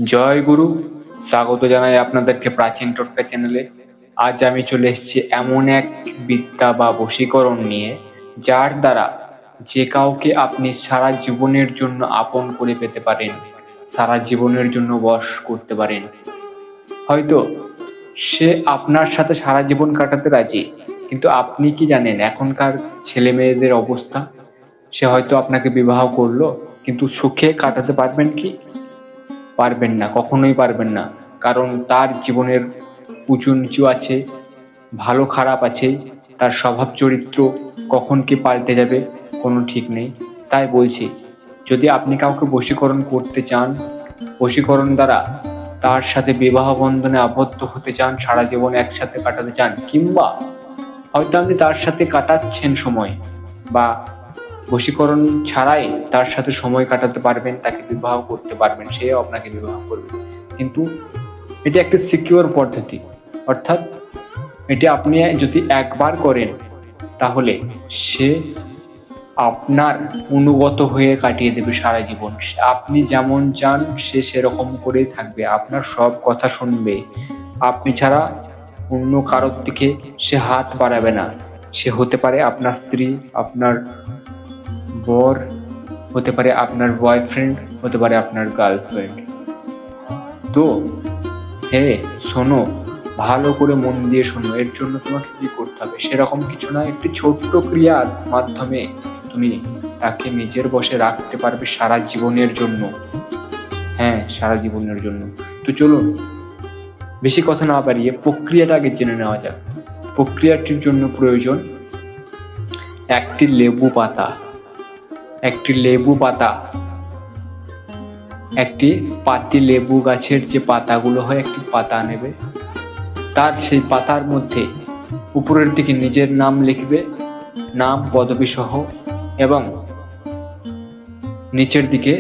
জয় গুরু, স্বাগত জানাই আপনাদেরকে প্রাচীন টোটকা চ্যানেলে। আজ আমি চলে এসেছি এমন এক বিদ্যা বা বশীকরণ নিয়ে, যার দ্বারা যে কাউকে আপনি সারা জীবনের জন্য আপন করে পেতে পারেন, সারা জীবনের জন্য বশ করতে পারেন। হয়তো সে আপনার সাথে সারা জীবন কাটাতে রাজি, কিন্তু আপনি কি জানেন এখনকার ছেলে মেয়েদের অবস্থা? সে হয়তো আপনাকে বিবাহ করলো, কিন্তু সুখে কাটাতে পারবেন কি? পারবেন না, কখনোই পারবেন না। কারণ তার জীবনের উঁচু নিচু আছে, ভালো খারাপ আছে, তার স্বভাব চরিত্র কখন কি পাল্টে যাবে কোনো ঠিক নেই। তাই বলছি, যদি আপনি কাউকে বশীকরণ করতে চান, বশীকরণ দ্বারা তার সাথে বিবাহ বন্ধনে আবদ্ধ হতে চান, সারা জীবন একসাথে কাটাতে চান, কিংবা হয়তো আপনি তার সাথে কাটাচ্ছেন সময়, বা বশীকরণ ছাড়াই তার সাথে সময় কাটাতে পারবেন, তাকে বিবাহ করতে পারবেন, সেও আপনাকে বিবাহ করবে, কিন্তু এটি একটি সিকিউর পদ্ধতি। অর্থাৎ এটি আপনি যদি একবার করেন, তাহলে সে আপনার অনুগত হয়ে কাটিয়ে দেবে সারা জীবন। আপনি যেমন চান সে সেরকম করেই থাকবে, আপনার সব কথা শুনবে। আপনি ছাড়া অন্য কারোর দিকে সে হাত বাড়াবে না। সে হতে পারে আপনার স্ত্রী, আপনার বর, হতে পারে আপনার বয়ফ্রেন্ড, হতে পারে আপনার গার্লফ্রেন্ড। তো হে শোনো, ভালো করে মন দিয়ে শোনো। এর জন্য তোমাকে কি করতে হবে সেরকম কিছু না, একটি ছোট্ট ক্রিয়ার মাধ্যমে তুমি তাকে নিজের বশে রাখতে পারবে সারা জীবনের জন্য। হ্যাঁ, সারা জীবনের জন্য। তো চলুন, বেশি কথা না বাড়িয়ে প্রক্রিয়াটা আগে জেনে নেওয়া যাক। প্রক্রিয়াটির জন্য প্রয়োজন একটি লেবু পাতা। একটি পাতি লেবু গাছের যে পাতাগুলো হয়, একটি পাতা নেবে। তার সেই পাতার মধ্যে উপরের দিকে নিজের নাম লিখবে, নাম পদবী সহ, এবং নিচের দিকে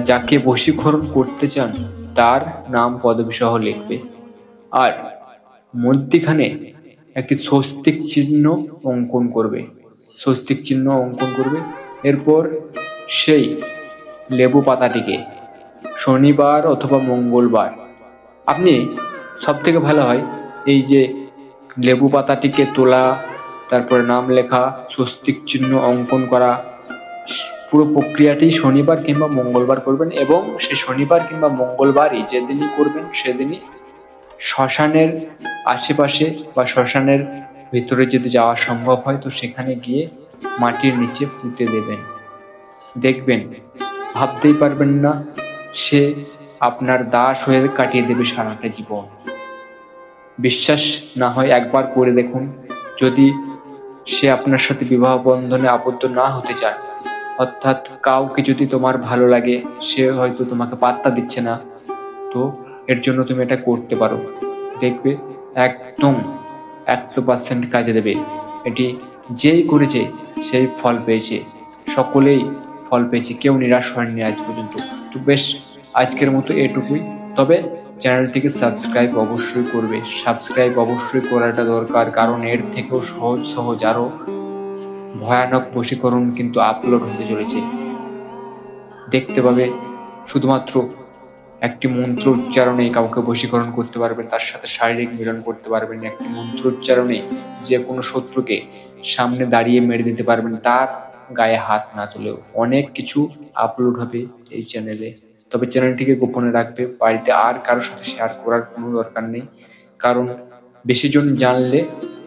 যাকে বশীকরণ করতে চান তার নাম পদবী সহ লিখবে। আর মধ্যখানে একটি স্বস্তিক চিহ্ন অঙ্কন করবে। এরপর সেই লেবু পাতাটিকে শনিবার অথবা মঙ্গলবার, আপনি সব থেকে ভালো হয় এই যে লেবু পাতাটিকে তোলা, তারপরে নাম লেখা, স্বস্তিক চিহ্ন অঙ্কন করা, পুরো প্রক্রিয়াটি শনিবার কিংবা মঙ্গলবার করবেন। এবং সেই শনিবার কিংবা মঙ্গলবারই যেদিনই করবেন সেদিনই শ্মশানের আশেপাশে বা শ্মশানের ভিতরে যদি যাওয়া সম্ভব হয়, তো সেখানে গিয়ে মাটির নিচে পুঁতে দেবেন। দেখবেন, ভাবতেই পারবেন না, সে আপনার দাস হয়ে কাটিয়ে দেবে সারাটা জীবন। বিশ্বাস না হয় একবার করে দেখুন। যদি সে আপনার সাথে বিবাহ বন্ধনে আবদ্ধ না হতে চায়, অর্থাৎ কাউকে যদি তোমার ভালো লাগে, সে হয়তো তোমাকে পাত্তা দিচ্ছে না, তো এর জন্য তুমি এটা করতে পারো। দেখবে একদম 100% কাজে দেবে। এটি যেই করেছে সেই ফল পেয়েছে, সকলেই ফল পেয়েছে, কেউ নিরাশ হয়নি আজ পর্যন্ত। তো বেশ, আজকের মতো এটুকুই। তবে চ্যানেলটিকে সাবস্ক্রাইব অবশ্যই করাটা দরকার, কারণ এর থেকেও সহজ আরো ভয়ানক বশীকরণ কিন্তু আপলোড হতে চলেছে। দেখতে পাবে, শুধুমাত্র একটি মন্ত্র উচ্চারণে কাউকে বশীকরণ করতে পারবেন, তার সাথে শারীরিক মিলন করতে পারবেন। একটি মন্ত্র উচ্চারণে যে কোনো শত্রুকে সামনে দাঁড়িয়ে মেরে দিতে পারবেন, তার গায়ে হাত না তুলেও। অনেক কিছু আপলোড হবে এই চ্যানেলে, তবে চ্যানেলটিকে গোপনে রাখবে। বাড়িতে আর কারোর সাথে শেয়ার করার কোনো দরকার নেই, কারণ বেশি জন জানলে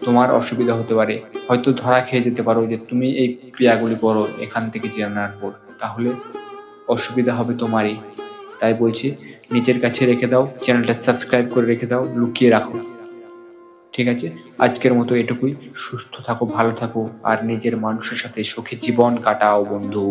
তোমার অসুবিধা হতে পারে। হয়তো ধরা খেয়ে যেতে পারো যে তুমি এই ক্রিয়াগুলি করো এখান থেকে জানার পর, তাহলে অসুবিধা হবে তোমারই। তাই বলছি, নিজের কাছে রেখে দাও, চ্যানেলটা সাবস্ক্রাইব করে রেখে দাও, লুকিয়ে রাখো। ঠিক আছে, আজকের মতো এটুকুই। সুস্থ থাকো, ভালো থাকো, আর নিজের মানুষের সাথে সুখী জীবন কাটাও বন্ধু।